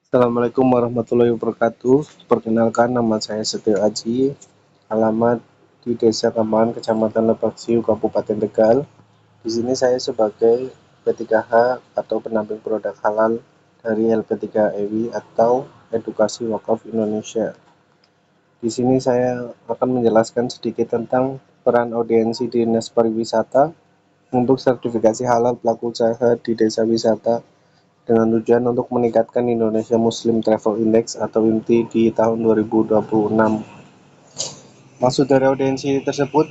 Assalamualaikum warahmatullahi wabarakatuh. Perkenalkan, nama saya Setio Aji, alamat di Desa Kambangan, Kecamatan Lebak Siu, Kabupaten Tegal. Di sini saya sebagai P3H atau pendamping produk halal dari LP3EWI atau Edukasi Wakaf Indonesia. Di sini saya akan menjelaskan sedikit tentang peran audiensi Dinas Pariwisata untuk sertifikasi halal pelaku usaha di desa wisata dengan tujuan untuk meningkatkan Indonesia Muslim Travel Index atau IMTI di tahun 2026. Maksud dari audiensi tersebut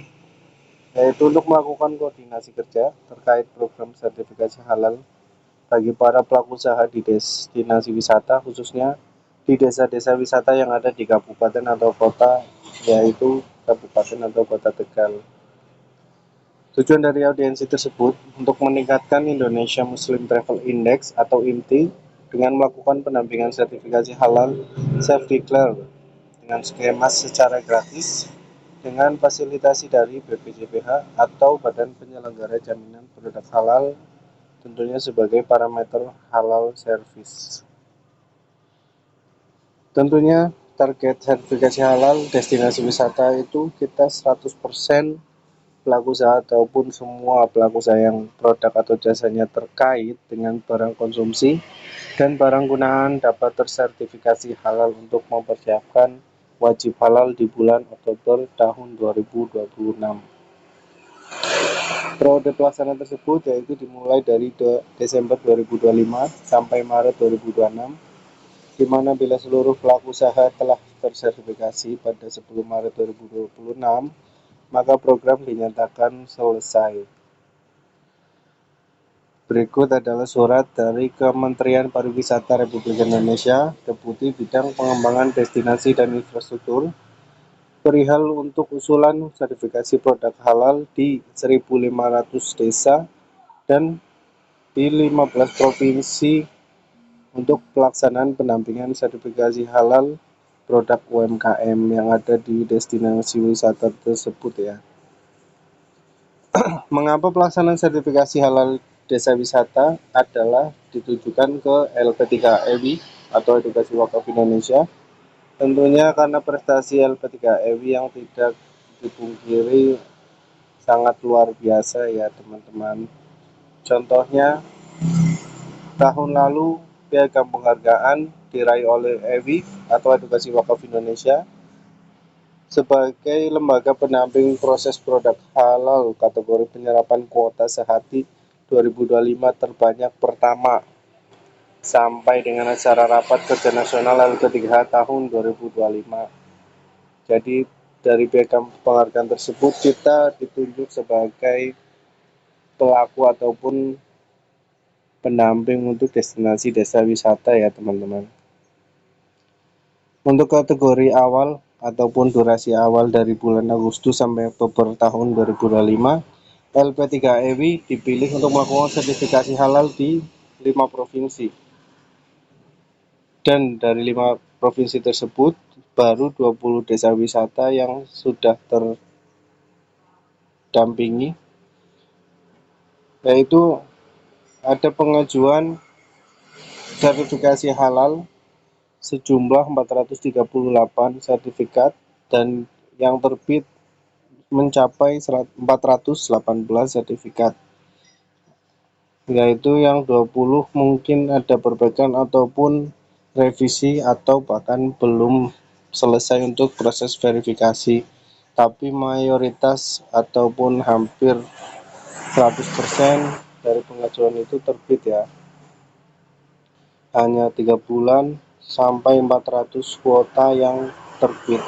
yaitu untuk melakukan koordinasi kerja terkait program sertifikasi halal bagi para pelaku usaha di destinasi wisata, khususnya di desa-desa wisata yang ada di kabupaten atau kota, yaitu kabupaten atau kota Tegal. Tujuan dari audiensi tersebut untuk meningkatkan Indonesia Muslim Travel Index atau IMTI dengan melakukan pendampingan sertifikasi halal self-declare dengan skema secara gratis dengan fasilitasi dari BPJPH atau Badan Penyelenggara Jaminan Produk Halal, tentunya sebagai parameter halal service. Tentunya target sertifikasi halal destinasi wisata itu kita 100% pelaku usaha ataupun semua pelaku usaha yang produk atau jasanya terkait dengan barang konsumsi dan barang gunaan dapat tersertifikasi halal untuk mempersiapkan wajib halal di bulan Oktober tahun 2026. Periode pelaksanaan tersebut yaitu dimulai dari Desember 2025 sampai Maret 2026, di mana bila seluruh pelaku usaha telah tersertifikasi pada 10 Maret 2026, maka program dinyatakan selesai. Berikut adalah surat dari Kementerian Pariwisata Republik Indonesia, Deputi Bidang Pengembangan Destinasi dan Infrastruktur, perihal untuk usulan sertifikasi produk halal di 1.500 desa dan di 15 provinsi untuk pelaksanaan pendampingan sertifikasi halal produk UMKM yang ada di destinasi wisata tersebut ya. Mengapa pelaksanaan sertifikasi halal desa wisata adalah ditujukan ke LP3EWI atau Edukasi Wakaf Indonesia? Tentunya karena prestasi LP3EWI yang tidak dipungkiri sangat luar biasa ya teman-teman. Contohnya, tahun lalu piagam penghargaan diraih oleh EWI atau Edukasi Wakaf Indonesia sebagai lembaga pendamping proses produk halal kategori penyerapan kuota sehati 2025 terbanyak pertama sampai dengan acara rapat kerja nasional LP3H tahun 2025. Jadi dari piagam penghargaan tersebut kita ditunjuk sebagai pelaku ataupun pendamping untuk destinasi desa wisata ya teman-teman. Untuk kategori awal ataupun durasi awal dari bulan Agustus sampai Oktober tahun 2025, LP3EWI dipilih untuk melakukan sertifikasi halal di 5 provinsi. Dan dari 5 provinsi tersebut, baru 20 desa wisata yang sudah terdampingi, yaitu ada pengajuan sertifikasi halal sejumlah 438 sertifikat dan yang terbit mencapai 418 sertifikat, yaitu yang 20 mungkin ada perbaikan ataupun revisi atau bahkan belum selesai untuk proses verifikasi, tapi mayoritas ataupun hampir 100% dari pengajuan itu terbit ya. Hanya 3 bulan sampai 400 kuota yang terbit.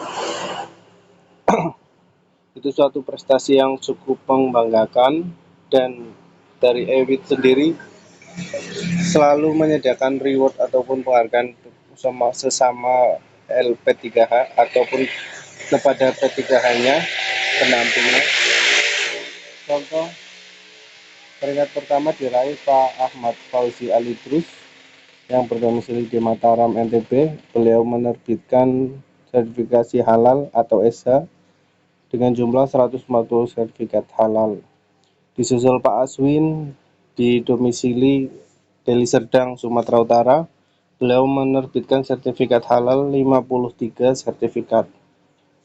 Itu suatu prestasi yang cukup membanggakan, dan dari EWIT sendiri selalu menyediakan reward ataupun penghargaan sesama LP3H ataupun kepada P3H-nya, pendampingnya. Contoh peringkat pertama diraih Pak Ahmad Fauzi Alidrus yang berdomisili di Mataram, NTB. Beliau menerbitkan sertifikasi halal atau SH dengan jumlah 140 sertifikat halal. Disusul Pak Aswin di domisili Deli Serdang, Sumatera Utara Beliau menerbitkan sertifikat halal 53 sertifikat.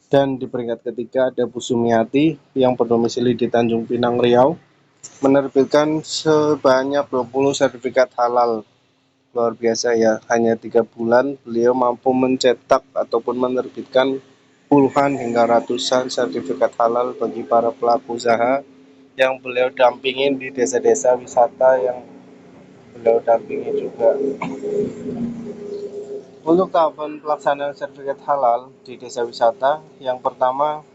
Dan di peringkat ketiga ada Bu Sumiati yang berdomisili di Tanjung Pinang, Riau, menerbitkan sebanyak 20 sertifikat halal. Luar biasa ya, hanya 3 bulan beliau mampu mencetak ataupun menerbitkan puluhan hingga ratusan sertifikat halal bagi para pelaku usaha yang beliau dampingin di desa-desa wisata yang beliau dampingi juga. Untuk tahapan pelaksanaan sertifikat halal di desa wisata, yang pertama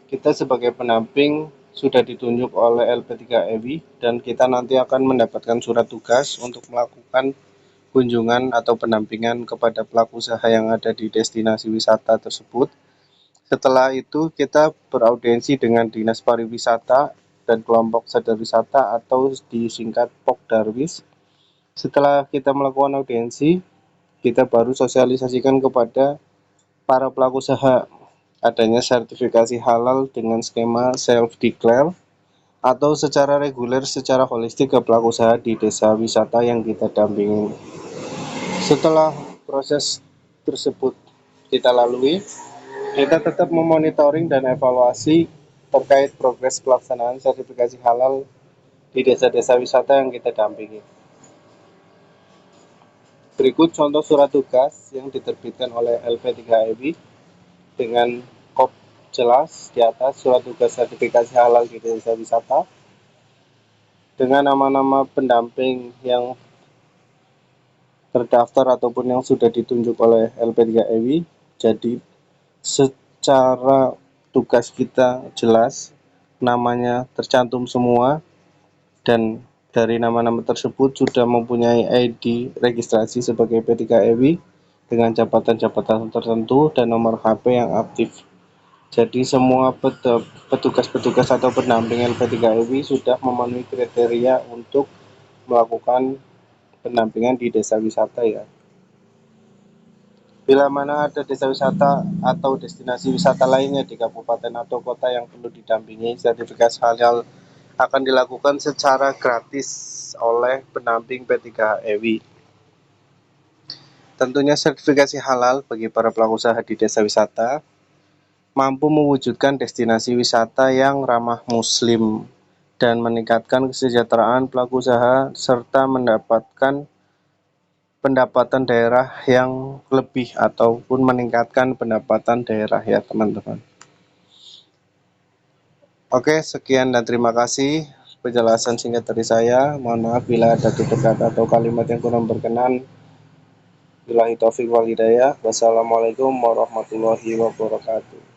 kita sebagai pendamping sudah ditunjuk oleh LP3EWI dan kita nanti akan mendapatkan surat tugas untuk melakukan kunjungan atau pendampingan kepada pelaku usaha yang ada di destinasi wisata tersebut. Setelah itu kita beraudiensi dengan Dinas Pariwisata dan kelompok sadar wisata atau disingkat Pokdarwis. Setelah kita melakukan audiensi, kita baru sosialisasikan kepada para pelaku usaha adanya sertifikasi halal dengan skema self-declare atau secara reguler secara holistik ke pelaku usaha di desa wisata yang kita dampingi. Setelah proses tersebut kita lalui, kita tetap memonitoring dan evaluasi terkait progres pelaksanaan sertifikasi halal di desa-desa wisata yang kita dampingi. Berikut contoh surat tugas yang diterbitkan oleh LP3EWI dengan kop jelas di atas surat tugas sertifikasi halal di desa wisata dengan nama-nama pendamping yang terdaftar ataupun yang sudah ditunjuk oleh LP3EWI. Jadi secara tugas kita jelas, namanya tercantum semua, dan dari nama-nama tersebut sudah mempunyai ID registrasi sebagai P3EWI dengan jabatan-jabatan tertentu dan nomor HP yang aktif. Jadi semua petugas-petugas atau pendamping LP3EWI sudah memenuhi kriteria untuk melakukan pendampingan di desa wisata ya. Bila mana ada desa wisata atau destinasi wisata lainnya di kabupaten atau kota yang perlu didampingi, sertifikasi halal akan dilakukan secara gratis oleh pendamping P3EWI. Tentunya sertifikasi halal bagi para pelaku usaha di desa wisata mampu mewujudkan destinasi wisata yang ramah muslim dan meningkatkan kesejahteraan pelaku usaha serta mendapatkan pendapatan daerah yang lebih ataupun meningkatkan pendapatan daerah ya teman-teman. Oke, sekian dan terima kasih penjelasan singkat dari saya. Mohon maaf bila ada tutur kata atau kalimat yang kurang berkenan. Billahi taufiq wal hidayah. Wassalamualaikum warahmatullahi wabarakatuh.